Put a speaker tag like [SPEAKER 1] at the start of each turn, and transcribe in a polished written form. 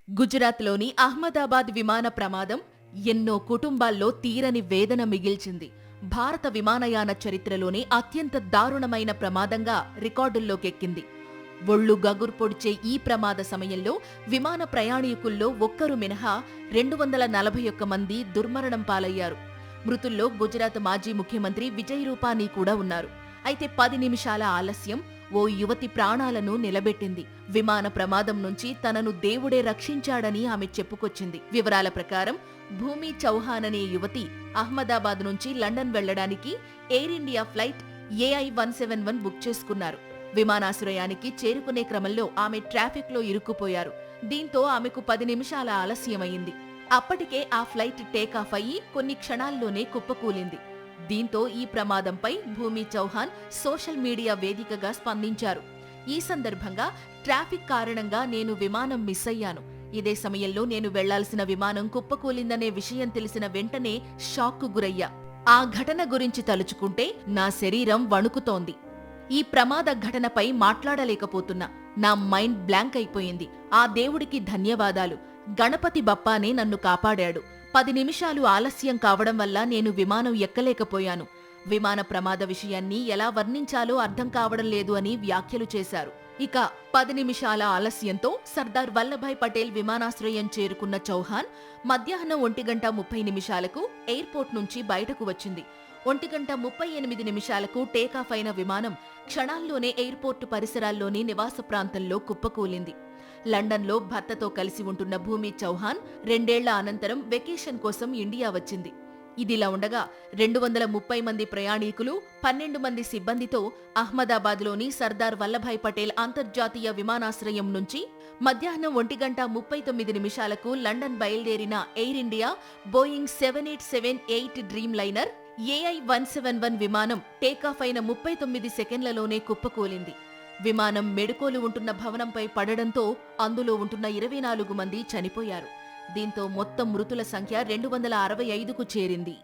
[SPEAKER 1] గుజరాత్లోని అహ్మదాబాద్ విమాన ప్రమాదం ఎన్నో కుటుంబాల్లో తీరని వేదన మిగిల్చింది. భారత విమానయాన చరిత్రలోనే అత్యంత దారుణమైన ప్రమాదంగా రికార్డుల్లోకెక్కింది. ఒళ్ళు గగురు పొడిచే ఈ ప్రమాద సమయంలో విమాన ప్రయాణీకుల్లో ఒక్కరు మినహా 241 మంది దుర్మరణం పాలయ్యారు. మృతుల్లో గుజరాత్ మాజీ ముఖ్యమంత్రి విజయ్ రూపానీ కూడా ఉన్నారు. అయితే 10 నిమిషాల ఆలస్యం ఓ యువతి ప్రాణాలను నిలబెట్టింది. విమాన ప్రమాదం నుంచి తనను దేవుడే రక్షించాడని ఆమె చెప్పుకొచ్చింది. వివరాల ప్రకారం భూమి చౌహాన్ అనే యువతి అహ్మదాబాద్ నుంచి లండన్ వెళ్లడానికి air India flight AI-171 book చేసుకున్నారు. విమానాశ్రయానికి చేరుకునే క్రమంలో ఆమె ట్రాఫిక్ లో ఇరుక్కుపోయారు. దీంతో ఆమెకు 10 నిమిషాల ఆలస్యమైంది. అప్పటికే ఆ ఫ్లైట్ టేకాఫ్ అయ్యి కొన్ని క్షణాల్లోనే కుప్పకూలింది. దీంతో ఈ ప్రమాదంపై భూమి చౌహాన్ సోషల్ మీడియా వేదికగా స్పందించారు. ఈ సందర్భంగా ట్రాఫిక్ కారణంగా నేను విమానం మిస్ అయ్యాను. ఇదే సమయంలో నేను వెళ్లాల్సిన విమానం కుప్పకూలిందనే విషయం తెలిసిన వెంటనే షాక్కు గురయ్యా. ఆ ఘటన గురించి తలుచుకుంటే నా శరీరం వణుకుతోంది. ఈ ప్రమాద ఘటనపై మాట్లాడలేకపోతున్నా. నా మైండ్ బ్లాంక్ అయిపోయింది. ఆ దేవుడికి ధన్యవాదాలు. గణపతి బప్పానే నన్ను కాపాడాడు. 10 నిమిషాలు ఆలస్యం కావడం వల్ల నేను విమానం ఎక్కలేకపోయాను. విమాన ప్రమాద విషయాన్ని ఎలా వర్ణించాలో అర్థం కావడం లేదు అని వ్యాఖ్యలు చేశారు. ఇక 10 నిమిషాల ఆలస్యంతో సర్దార్ వల్లభాయ్ పటేల్ విమానాశ్రయం చేరుకున్న చౌహాన్ మధ్యాహ్నం 1:30 ఎయిర్పోర్ట్ నుంచి బయటకు వచ్చింది. 1:38 టేకాఫ్ అయిన విమానం క్షణాల్లోనే ఎయిర్పోర్టు పరిసరాల్లోని నివాస ప్రాంతంలో కుప్పకూలింది. లండన్లో భర్తతో కలిసి ఉంటున్న భూమి చౌహాన్ 2 ఏళ్ల అనంతరం వెకేషన్ కోసం ఇండియా వచ్చింది. ఇదిలా ఉండగా 230 మంది ప్రయాణీకులు, 12 మంది సిబ్బందితో అహ్మదాబాద్లోని సర్దార్ వల్లభాయ్ పటేల్ అంతర్జాతీయ విమానాశ్రయం నుంచి మధ్యాహ్నం 1:39 లండన్ బయలుదేరిన air India Boeing 7878 dream liner AI-171 విమానం టేకాఫ్ అయిన 39 సెకండ్లలోనే కుప్పకూలింది. విమానం మెడుకోలు ఉంటున్న భవనంపై పడడంతో అందులో ఉంటున్న 24 మంది చనిపోయారు. దీంతో మొత్తం మృతుల సంఖ్య 265కు చేరింది.